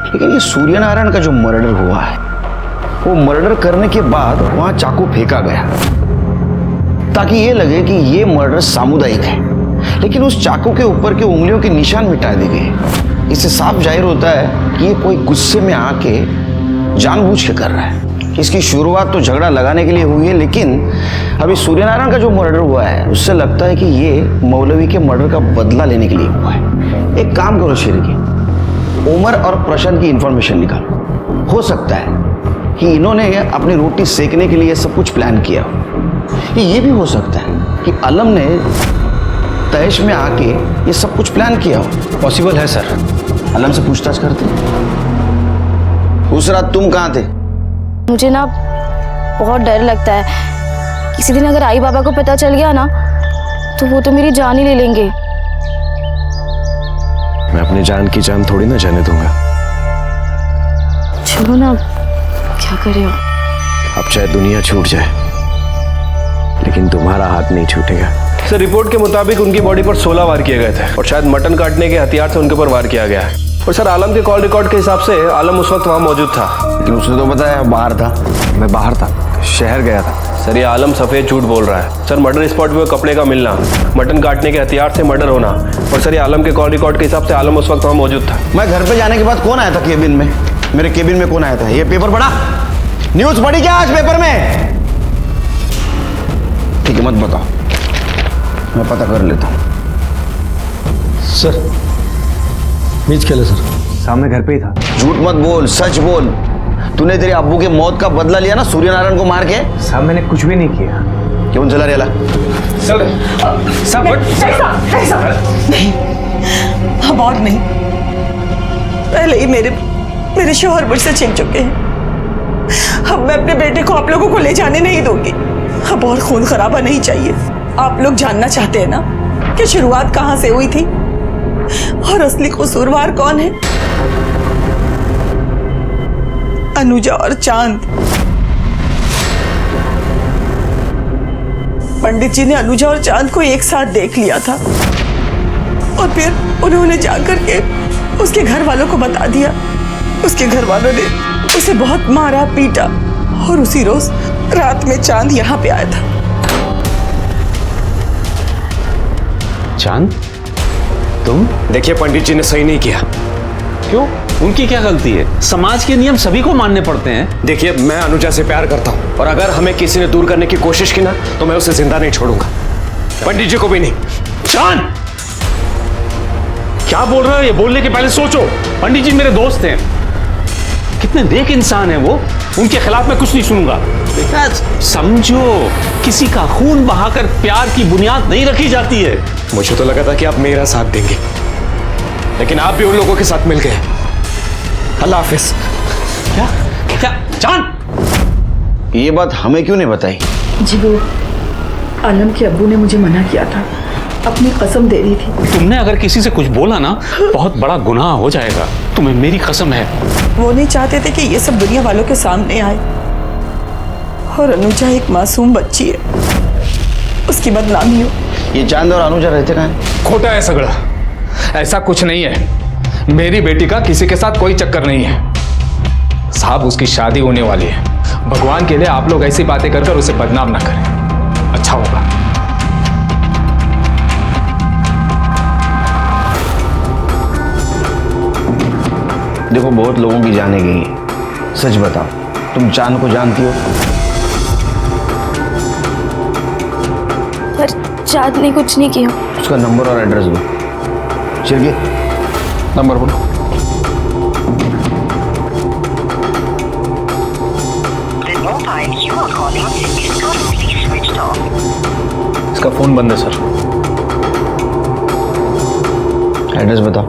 लेकिन ये सूर्यनारायण का जो मर्डर हुआ है, वो मर्डर करने के बाद वहां चाकू फेंका गया ताकि ये लगे कि ये मर्डर सामुदायिक है, लेकिन उस चाकू के ऊपर के उंगलियों के निशान मिटा दिए गए। इससे साफ जाहिर होता है कि ये कोई गुस्से में आके जानबूझ के कर रहा है। इसकी शुरुआत तो झगड़ा लगाने के लिए हुई है, लेकिन अभी सूर्यनारायण का जो मर्डर हुआ है उससे लगता है कि ये मौलवी के मर्डर का बदला लेने के लिए हुआ है। एक काम करो शिरकी, उमर और प्रशांत की इंफॉर्मेशन निकालो। हो सकता है कि इन्होंने अपनी रोटी सेकने के लिए सब कुछ प्लान किया हो। ये भी हो सकता है कि अलम ने तैश में आके ये सब कुछ प्लान किया हो। पॉसिबल है सर। अलम से पूछताछ करते। उस रात तुम कहाँ थे? मुझे ना बहुत डर लगता है, किसी दिन अगर आई बाबा को पता चल गया ना तो वो तो मेरी जान ही ले लेंगे। मैं अपनी जान की जान थोड़ी ना जाने दूंगा। चलो ना, क्या करें? अब चाहे दुनिया छूट जाए, लेकिन तुम्हारा हाथ नहीं छूटेगा। सर रिपोर्ट के मुताबिक उनकी बॉडी पर 16 वार किए गए थे और शायद मटन काटने के हथियार से उनके ऊपर वार किया गया है। और सर आलम के कॉल रिकॉर्ड के हिसाब से आलम उस वक्त वहाँ मौजूद था। लेकिन उसने तो बताया बाहर था। मैं बाहर था, शहर गया था। सर ये आलम सफेद झूठ बोल रहा है। सर मर्डर स्पॉट पे कपड़े का मिलना, मटन काटने के हथियार से मर्डर होना, और सर ये आलम के कॉल रिकॉर्ड के हिसाब से आलम उस वक्त वहाँ मौजूद था। मैं घर पे जाने के बाद कौन आया था केबिन में? मेरे केबिन में कौन आया था? ये पेपर पढ़ा? न्यूज पढ़ी क्या आज पेपर में? ठीक है, मत बताओ, मैं पता कर लेता हूँ। सर बीच खेले सर, सामने घर पे ही था। झूठ मत बोल, सच बोल। तूने तेरे अब्बू के मौत का बदला लिया ना सूर्यनारायण को मार के? साहब मैंने कुछ भी नहीं किया। क्यों चला रेला? नहीं, अब और नहीं। पहले ही मेरे शौहर मुझसे छीन चुके हैं। अब मैं अपने बेटे को आप लोगों को ले जाने नहीं दूंगी। अब और खून खराबा नहीं चाहिए। आप लोग जानना चाहते हैं ना कि शुरुआत कहां से हुई थी और असली कसूरवार कौन है? अनुजा और चांद। पंडित जी ने अनुजा और चांद को एक साथ देख लिया था और फिर उन्होंने जाकर के उसके घर वालों को बता दिया। उसके घर वालों ने उसे बहुत मारा पीटा और उसी रोज रात में चांद यहाँ पे आया था। चांद, तुम? देखिए पंडित जी ने सही नहीं किया। क्यों? उनकी क्या गलती है? समाज के नियम सभी को मानने पड़ते हैं। देखिए मैं अनुजा से प्यार करता हूं और अगर हमें किसी ने दूर करने की कोशिश की ना तो मैं उसे जिंदा नहीं छोड़ूंगा, पंडित जी को भी नहीं। चांद, क्या बोल रहे हो? ये बोलने के पहले सोचो। पंडित जी मेरे दोस्त हैं, कितने नेक इंसान हैं वो। उनके खिलाफ मैं कुछ नहीं सुनूंगा। बेटा समझो, किसी का खून बहाकर प्यार की बुनियाद नहीं रखी जाती है। मुझे तो लगा था कि आप मेरा साथ देंगे, लेकिन आप भी उन लोगों के साथ मिल गए। अल्लाह हाफिज। क्या क्या चांद? ये बात हमें क्यों नहीं बताई? जी वो आलम के अब्बू ने मुझे मना किया था, अपनी कसम दे रही थी। तुमने अगर किसी से कुछ बोला ना बहुत बड़ा गुनाह हो जाएगा, तुम्हें मेरी कसम है। वो नहीं चाहते थे कि ये सब दुनिया वालों के सामने आए। और अनुजा एक मासूम बच्ची है, उसकी बदनामी हो। ये चांद और अनुजा रहते कहाँ हैं? खोटा है सगड़ा, ऐसा कुछ नहीं है। मेरी बेटी का किसी के साथ कोई चक्कर नहीं है साहब। उसकी शादी होने वाली है। भगवान के लिए आप लोग ऐसी बातें कर कर उसे बदनाम ना करें, अच्छा होगा। देखो बहुत लोगों की जाने गई है, सच बताओ, तुम चांद को जानती हो? पर चांद ने कुछ नहीं किया। उसका नंबर और एड्रेस दो। चलिए नंबर बोलो। इसका फोन बंद है सर। एड्रेस बताओ।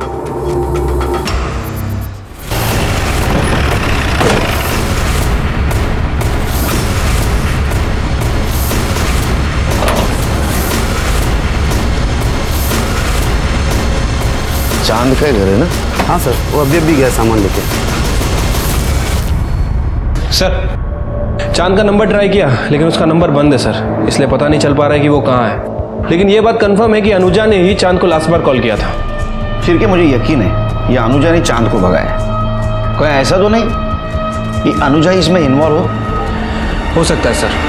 चांद का घर है ना? हाँ सर, वो अभी गया सामान लेके। सर चांद का नंबर ट्राई किया लेकिन उसका नंबर बंद है सर, इसलिए पता नहीं चल पा रहा है कि वो कहाँ है। लेकिन ये बात कंफर्म है कि अनुजा ने ही चांद को लास्ट बार कॉल किया था। फिर के मुझे यकीन है ये अनुजा ने चांद को भगाया। कोई ऐसा तो नहीं कि अनुजा इसमें इन्वॉल्व हो सकता है सर।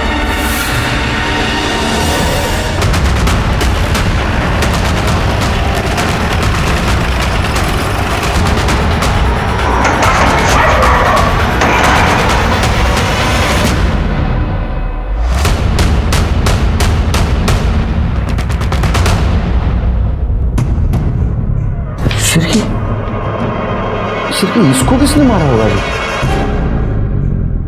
सिर्फ इसको किसने मारा होगा?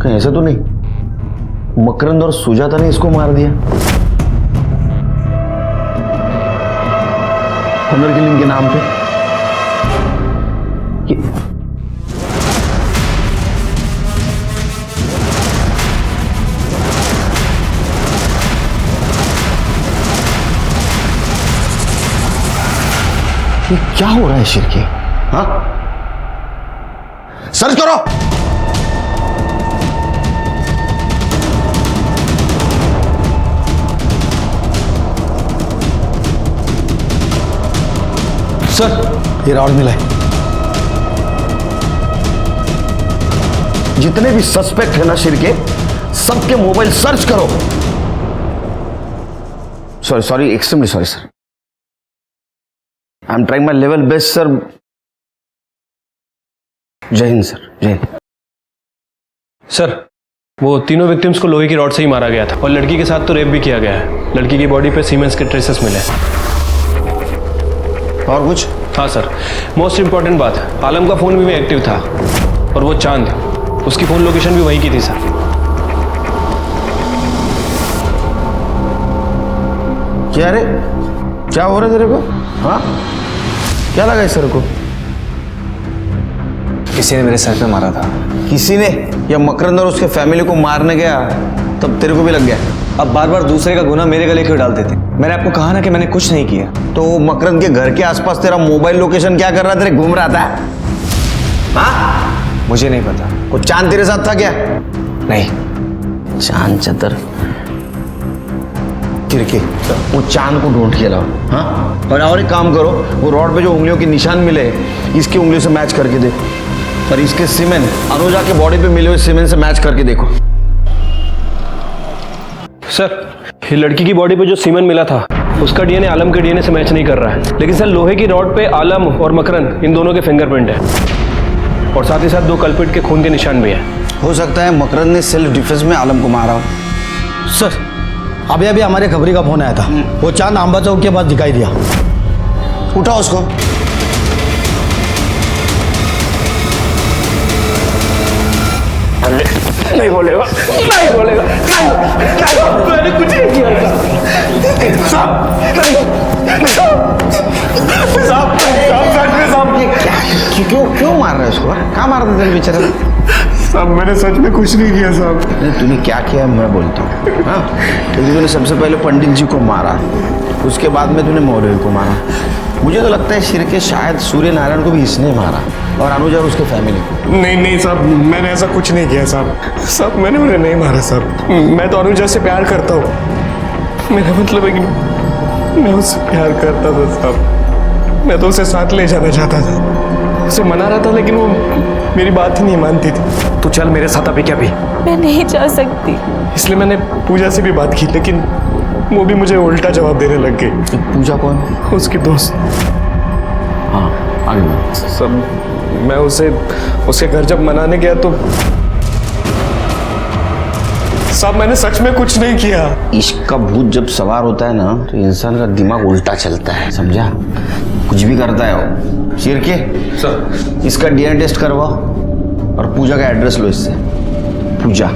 कहीं ऐसा तो नहीं मकरंद और सुजाता ने इसको मार दिया? ऑनर किलिंग के नाम पे ये क्या हो रहा है शिरकी? हाँ, सर्च करो। सर ये राउंड मिला है। जितने भी सस्पेक्ट है ना शिरके, सबके मोबाइल सर्च करो। Sorry extremely sorry sir, I am trying my level best sir. जय हिंद सर, जय हिंद। सर वो तीनों विक्टिम्स को लोहे की रॉड से ही मारा गया था और लड़की के साथ तो रेप भी किया गया है। लड़की की बॉडी पे सीमेंस के ट्रेसेस मिले। और कुछ? हाँ सर, मोस्ट इंपॉर्टेंट बात, आलम का फोन भी एक्टिव था और वो चांद, उसकी फोन लोकेशन भी वहीं की थी सर। क्या रे, क्या हो रहा है तेरे को? हाँ, क्या लगा इस सर को? किसी ने मेरे सर पे मारा था। किसी ने? या मकरंद और उसके फैमिली को मारने गया तब तेरे को भी लग गया? अब बार बार दूसरे का गुनाह मेरे गले क्यों डालते थे? मैंने आपको कहा ना कि मैंने कुछ नहीं किया। तो मकरंद के घर के आसपास तेरा मोबाइल लोकेशन क्या कर रहा था? तेरे घूम रहा था? हाँ, मुझे नहीं पता। वो चांद तेरे साथ था क्या? नहीं। चांद चतर तिरके, वो चांद को ढूंढ के लाओ। हाँ, और एक काम करो, वो रॉड पे जो उंगलियों के निशान मिले इसकी उंगलियों से मैच करके दे, और इसके सीमेंट अनुजा के बॉडी पे मिले हुए सीमेंट से मैच करके देखो। सर ये लड़की की बॉडी पे जो सीमेंट मिला था उसका डीएनए आलम के डीएनए से मैच नहीं कर रहा है, लेकिन सर लोहे की रॉड पे आलम और मकरंद इन दोनों के फिंगरप्रिंट है और साथ ही साथ 2 कल्प्रिट के खून के निशान भी है। हो सकता है मकरंद ने सेल्फ डिफेंस में आलम को मारा हो। सर अभी अभी हमारे खबरी का फोन आया था, वो चांद आंबा चौक के पास दिखाई दिया। उठाओ उसको। नहीं बोलेगा, नहीं बोलेगा, नहीं, मैंने कुछ नहीं किया। क्यों मार रहे हो उसको? कहाँ मार रहे थे बेचारा? साहब मैंने सच में कुछ नहीं किया साहब। नहीं, तूने क्या किया मैं बोलता हूँ। हाँ, क्योंकि तूने सबसे पहले पंडित जी को मारा, उसके बाद में तूने मौलवी को मारा। मुझे तो लगता है शिरके शायद सूर्य नारायण को भी इसने मारा और अनुजा और उसके फैमिली को। नहीं साहब, मैंने ऐसा कुछ नहीं किया साहब। साहब मैंने उन्हें नहीं मारा साहब। मैं तो अनुजा से प्यार करता हूँ। मेरा मतलब है कि मैं उससे प्यार करता था साहब। मैं तो उसे साथ ले जाना चाहता था, उसे मना रहा था, लेकिन वो मेरी बात ही नहीं मानती थी। तू चल मेरे साथ अभी। क्या भी मैं नहीं जा सकती। इसलिए मैंने पूजा से भी बात की, लेकिन वो भी मुझे उल्टा जवाब देने लग गई। पूजा कौन? उसकी दोस्त। हाँ आगे। सब मैं उसके घर जब मनाने गया तो साहब मैंने सच में कुछ नहीं किया। इश्क का भूत जब सवार होता है ना तो इंसान का दिमाग उल्टा चलता है, समझा? कुछ भी करता है वो। शिरके सर, इसका डीएनए टेस्ट करवाओ और पूजा का एड्रेस लो इससे। पूजा,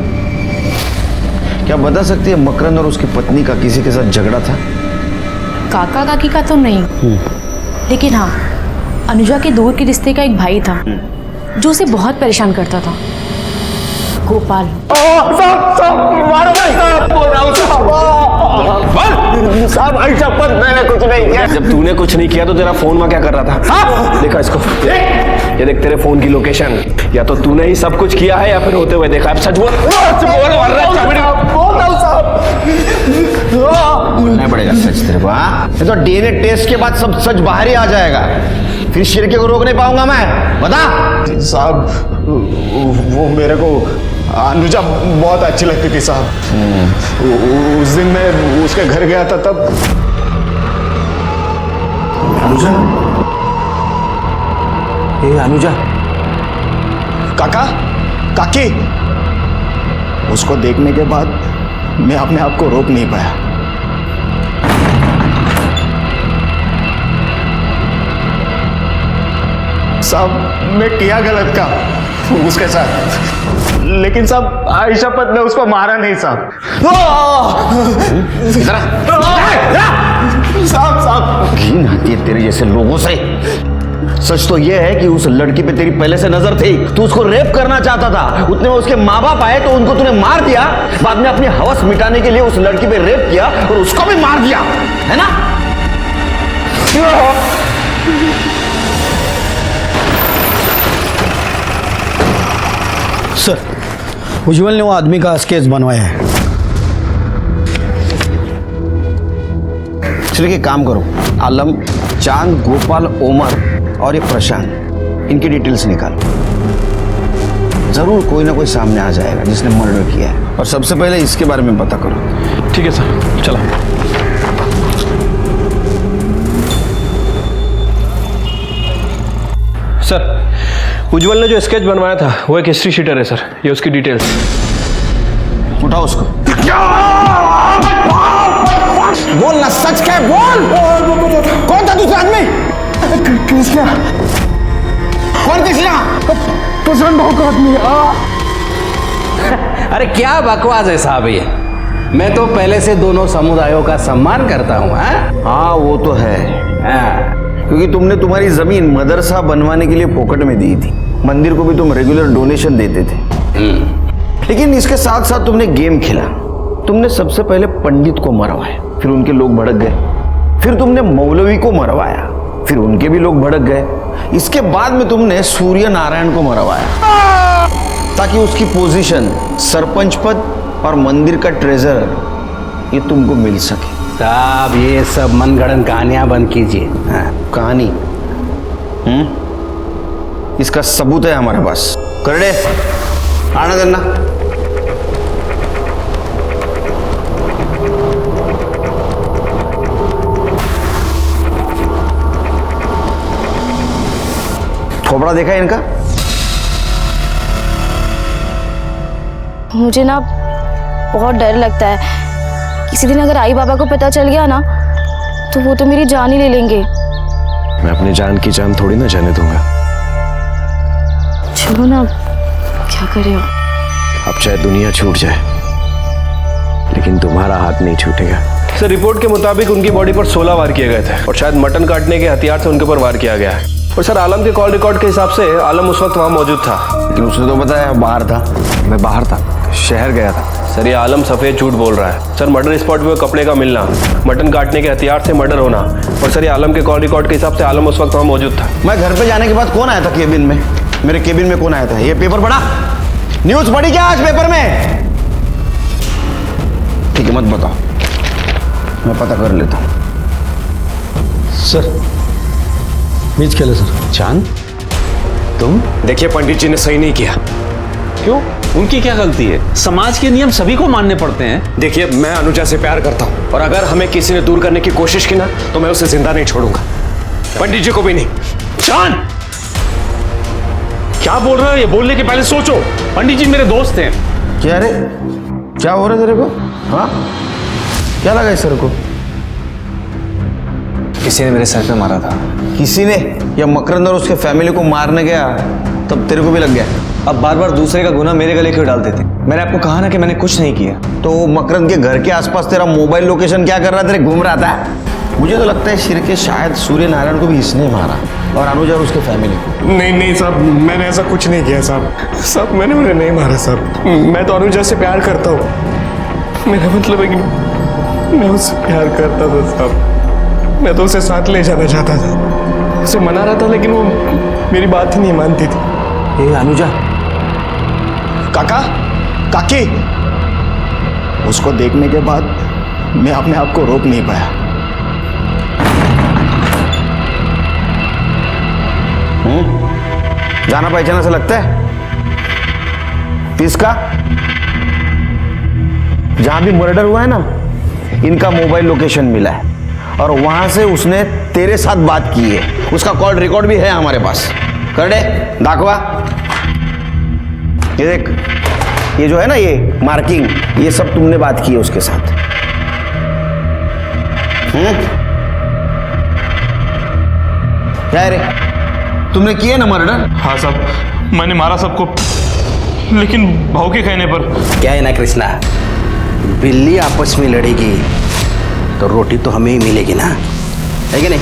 क्या बता सकती है मकरंद और उसकी पत्नी का किसी के साथ झगड़ा था? काका काकी का तो नहीं, लेकिन हाँ अनुजा के दूर के रिश्ते का एक भाई था जो उसे बहुत परेशान करता था, गोपाल। साहब ऐसा पद मैंने कुछ नहीं किया। जब तूने कुछ नहीं किया तो तेरा फोन में क्या कर रहा था? देखा इसको, ये देख तेरे फोन की लोकेशन। या तो तूने ही सब कुछ किया है या फिर होते हुए देखा। अब सच बोल। बोलना पड़ेगा सच तेरे को। हाँ, ये तो डीएनए टेस्ट के बाद सब सच बाहर ही आ जाएगा, फिर शिरके को रोक नहीं पाऊंगा मैं। बता। साहब वो मेरे को अनुजा बहुत अच्छी लगती थी साहब। उस दिन मैं उसके घर गया था तब। अनुजा? ये अनुजा? काका, काकी। उसको देखने के बाद मैं अपने आप को रोक नहीं पाया। साहब मैं किया गलत का उसके साथ, लेकिन साहब आयशा पत ने उसको मारा नहीं साहब। साहब घिन आती है तेरे जैसे लोगों से। सच तो यह है कि उस लड़की पे तेरी पहले से नजर थी, तू उसको रेप करना चाहता था। उतने में उसके माँ बाप आए तो उनको तूने मार दिया, बाद में अपनी हवस मिटाने के लिए उस लड़की पे रेप किया और उसको भी मार दिया, है ना? सर उज्जवल ने वो आदमी का स्केच बनवाया है। चलिए काम करो, आलम, चांद, गोपाल, ओमर और ये प्रशांत, इनकी डिटेल्स निकालो। जरूर कोई ना कोई सामने आ जाएगा जिसने मर्डर किया है, और सबसे पहले इसके बारे में पता करो। ठीक है सर, चलो। सर, उज्जवल ने जो स्केच बनवाया था वो एक हिस्ट्री शीटर है सर, ये उसकी डिटेल्स। उठाओ उसको। बोल ना, सच क्या है, बोल। कौन था दूसरा आदमी? कृष्णा। कौन कृष्णा? प्रशांत भाव का आदमी। अरे क्या बकवास है साहब ये। मैं तो पहले से दोनों समुदायों का सम्मान करता हूँ। हाँ वो तो है, क्योंकि तुमने तुम्हारी जमीन मदरसा बनवाने के लिए फोकट में दी थी, मंदिर को भी तुम रेगुलर डोनेशन देते थे। लेकिन इसके साथ साथ तुमने गेम खेला। तुमने सबसे पहले पंडित को मरवाया, फिर उनके लोग भड़क गए। फिर तुमने मौलवी को मरवाया, फिर उनके भी लोग भड़क गए। इसके बाद में तुमने सूर्य नारायण को मरवाया ताकि उसकी पोजीशन, सरपंच पद और मंदिर का ट्रेजरर ये तुमको मिल सके। साहब ये सब मनगढ़ंत कहानियां बंद कीजिए। कहानी? इसका सबूत है हमारे पास। करड़े आना देना। थोपड़ा देखा है इनका? मुझे ना बहुत डर लगता है, किसी दिन अगर आई बाबा को पता चल गया ना तो वो तो मेरी जान ही ले लेंगे। मैं अपनी जान की जान थोड़ी ना जाने दूंगा। चलो ना, क्या करें। अब चाहे दुनिया छूट जाए लेकिन तुम्हारा हाथ नहीं छूटेगा। सर, रिपोर्ट के मुताबिक उनकी बॉडी पर 16 वार किए गए थे और शायद मटन काटने के हथियार से उनके ऊपर वार किया गया है। और सर, आलम के कॉल रिकॉर्ड के हिसाब से आलम उस वक्त वहाँ मौजूद था। लेकिन उसने तो बताया बाहर था। मैं बाहर था, शहर गया था। सर, ये आलम सफेद झूठ बोल रहा है। सर, मर्डर स्पॉट पे कपड़े का मिलना, मटन काटने के हथियार से मर्डर होना, और सर ये आलम के कॉल रिकॉर्ड के हिसाब से आलम उस वक्त वहाँ मौजूद था। मैं घर पे जाने के बाद कौन आया था केबिन में? मेरे केबिन में कौन आया था? ये पेपर पढ़ा? न्यूज पढ़ी क्या आज पेपर में? ठीक है, मत बताओ, मैं पता कर लेता हूँ। सर, बीच खेले सर। चांद, तुम? देखिए पंडित जी ने सही नहीं किया। क्यों? उनकी क्या गलती है? समाज के नियम सभी को मानने पड़ते हैं। देखिए, मैं अनुजा से प्यार करता हूं, और अगर हमें किसी ने दूर करने की कोशिश की ना तो मैं उसे जिंदा नहीं छोड़ूंगा, पंडित जी को भी नहीं। चांद, क्या बोल रहे हो? ये बोलने के पहले सोचो। पंडित जी मेरे दोस्त हैं। क्या रे, क्या हो रहा है तेरे को? हाँ, क्या लगा इस सर को? किसी ने मेरे सर पे मारा था। किसी ने? या मकरंद और उसके फैमिली को मारने गया तब तेरे को भी लग गया? अब बार बार दूसरे का गुनाह मेरे गले क्यों डालते थे? मैंने आपको कहा ना कि मैंने कुछ नहीं किया। तो मकरंद के घर के आसपास तेरा मोबाइल लोकेशन क्या कर रहा था? तेरे घूम रहा था। मुझे तो लगता है शिरके शायद सूर्य नारायण को भी इसने मारा, और अनुजा और उसके फैमिली को। नहीं साहब, मैंने ऐसा कुछ नहीं किया साहब, मैंने उन्हें नहीं मारा साहब। मैं तो अनुजा से प्यार करता हूँ। मेरा मतलब है कि मैं उससे प्यार करता था साहब। मैं तो उसे साथ ले जाना चाहता था, उसे मना रहा था, लेकिन वो मेरी बात ही नहीं मानती थी। ए अनुजा, काका, काकी, उसको देखने के बाद मैं अपने आप को रोक नहीं पाया। जाना पहचाना से लगता है? किसका? जहां भी मर्डर हुआ है ना, इनका मोबाइल लोकेशन मिला है, और वहां से उसने तेरे साथ बात की है। उसका कॉल रिकॉर्ड भी है हमारे पास। कर दे, दाखवा। ये देख, ये जो है ना, ये मार्किंग, ये सब तुमने बात की है उसके साथ। क्या रे, तुमने किया ना मर्डर? हाँ साहब, मैंने मारा सबको, लेकिन भाव के कहने पर। क्या है ना कृष्णा, बिल्ली आपस में लड़ेगी तो रोटी तो हमें ही मिलेगी ना, है कि नहीं?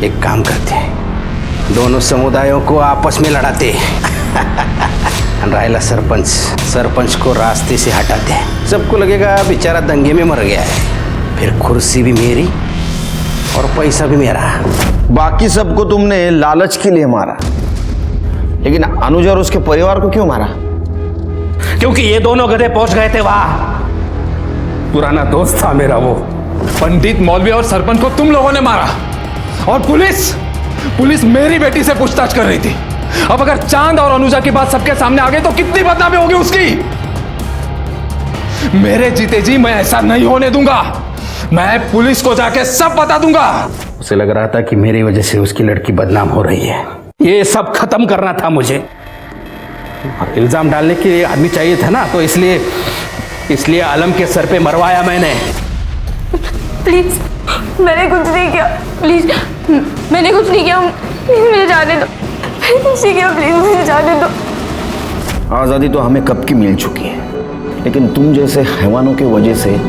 एक काम करते हैं, दोनों समुदायों को आपस में लड़ाते रायला सरपंच को रास्ते से हटाते हैं। सबको लगेगा बेचारा दंगे में मर गया है, फिर कुर्सी भी मेरी और पैसा भी मेरा। बाकी सबको तुमने लालच के लिए मारा, लेकिन अनुजा और उसके परिवार को क्यों मारा? क्योंकि ये दोनों गधे पहुंच गए थे वहां। पुराना दोस्त था मेरा वो। पंडित, मौलवी और सरपंच को तुम लोगों ने मारा, और पुलिस मेरी बेटी से पूछताछ कर रही थी। अब अगर चांद और अनुजा की बात सबके सामने आ गई तो कितनी बदनामी होगी उसकी। मेरे जीते जी मैं ऐसा नहीं होने दूंगा। मैं पुलिस को जाके सब बता दूंगा। उसे लग रहा था कि मेरी वजह से उसकी लड़की बदनाम हो रही है। ये सब खत्म करना था मुझे। और इल्जाम डालने के लिए आदमी चाहिए था ना, तो इसलिए आलम के सर पे मरवाया मैंने। प्लीज, मैंने कुछ नहीं किया। प्लीज, मैंने कुछ नहीं किया। मुझे जाने दो। मैंने कुछ नहीं किया, प्लीज मुझे जाने दो। आज़ादी तो हमें कब की मिल चुकी है, लेकिन तुम जैसे हैवानों की वजह से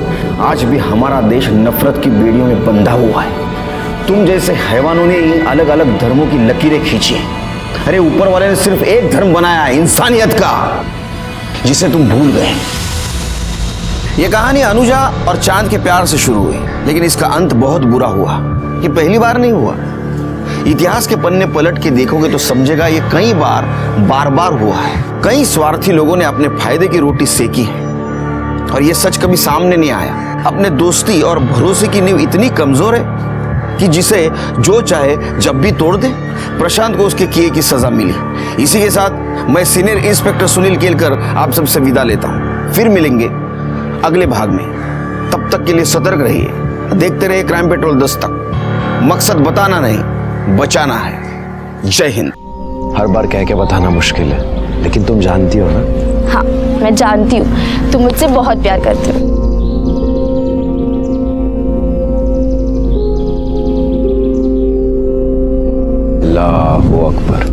आज भी हमारा देश नफरत की बेड़ियों में बंधा हुआ है। तुम जैसे हैवानों ने ही अलग अलग धर्मों की लकीरें खींची हैं। अरे ऊपर वाले ने सिर्फ एक धर्म बनाया है, इंसानियत का, जिसे तुम भूल गए। ये कहानी अनुजा और चांद के प्यार से शुरू हुई, लेकिन इसका अंत बहुत बुरा हुआ। ये पहली बार नहीं हुआ। इतिहास के पन्ने पलट के देखोगे तो समझेगा ये कई बार बार हुआ है। कई स्वार्थी लोगों ने अपने फायदे की रोटी सेकी है और ये सच कभी सामने नहीं आया। अपने दोस्ती और भरोसे की नींव इतनी कमजोर है कि जिसे जो चाहे जब भी तोड़ दे। प्रशांत को उसके किए की सजा मिली। इसी के साथ मैं सीनियर इंस्पेक्टर सुनील केलकर आप सबसे विदा लेता हूँ। फिर मिलेंगे अगले भाग में। तब तक के लिए सतर्क रहिए, देखते रहिए क्राइम पेट्रोल 10 तक। मकसद बताना नहीं, बचाना है। जय हिंद। हर बार कह के बताना मुश्किल है, लेकिन तुम जानती हो ना। हाँ, मैं जानती हूँ तुम मुझसे बहुत प्यार करते हो। अल्लाहू अकबर।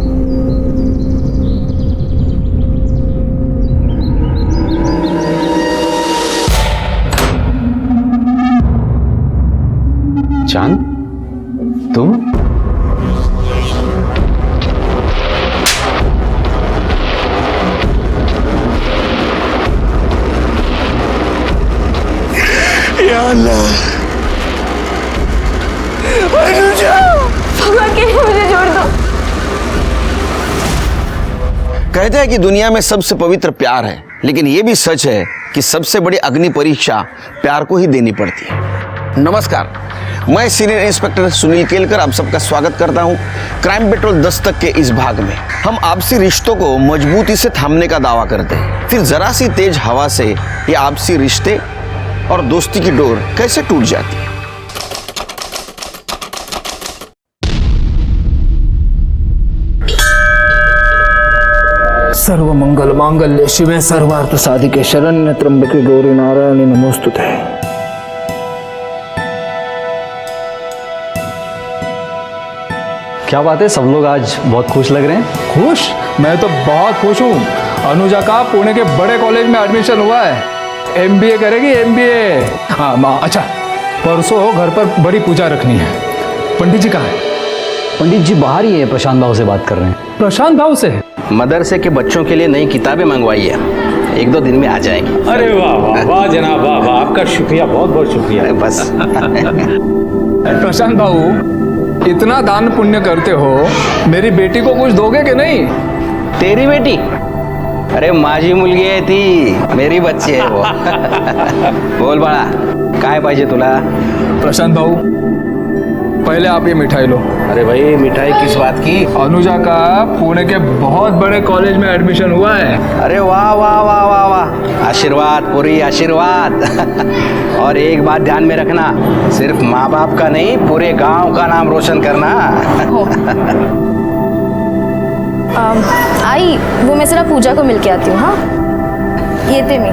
चांद, तुम? या अल्लाह, अनुजा, भगवान के लिए मुझे छोड़ दो। कहते हैं कि दुनिया में सबसे पवित्र प्यार है, लेकिन यह भी सच है कि सबसे बड़ी अग्नि परीक्षा प्यार को ही देनी पड़ती है। नमस्कार, मैं सीनियर इंस्पेक्टर सुनील केलकर आप सबका स्वागत करता हूं क्राइम पेट्रोल 10 तक के इस भाग में। हम आपसी रिश्तों को मजबूती से थामने का दावा करते हैं, फिर जरा सी तेज हवा से ये आपसी रिश्ते और दोस्ती की डोर कैसे टूट जाती है। सर्व मंगल मांगल्य शिवे सर्वार्थ साधिके शरण्य त्र्यंबके गौरी नारायणी नमोस्तुते। क्या बात है, सब लोग आज बहुत खुश लग रहे हैं। खुश? मैं तो बहुत खुश हूँ। अनुजा का पुणे के बड़े कॉलेज में एडमिशन हुआ है। MBA करेगी, MBA। हाँ माँ, अच्छा परसों घर पर बड़ी पूजा रखनी है। पंडित जी कहाँ है? पंडित जी बाहर ही है, प्रशांत भाव से बात कर रहे हैं। प्रशांत भाव से? मदरसे के बच्चों के लिए नई किताबें मंगवाई है, 1-2 दिन में आ जाएंगी। अरे वाह वाह वाह जनाब, वाह वाह, आपका शुक्रिया, बहुत बहुत शुक्रिया। बस प्रशांत भाऊ, इतना दान पुण्य करते हो, मेरी बेटी को कुछ दोगे कि नहीं? तेरी बेटी? अरे माझी मुलगी आहे ती, मेरी बच्ची है वो। बोल बाळा, काय पाहिजे तुला? प्रशांत भाऊ, पहले आप ये मिठाई लो। अरे भाई, मिठाई किस बात की? अनुजा का पुणे के बहुत बड़े कॉलेज में एडमिशन हुआ है। अरे वाह वाह वाह वाह वाह, आशीर्वाद पूरी आशीर्वाद। और एक बात ध्यान में रखना, सिर्फ माँ बाप का नहीं, पूरे गांव का नाम रोशन करना। आई, वो मैं जरा पूजा को मिल के आती हूँ। हाँ, येते मी।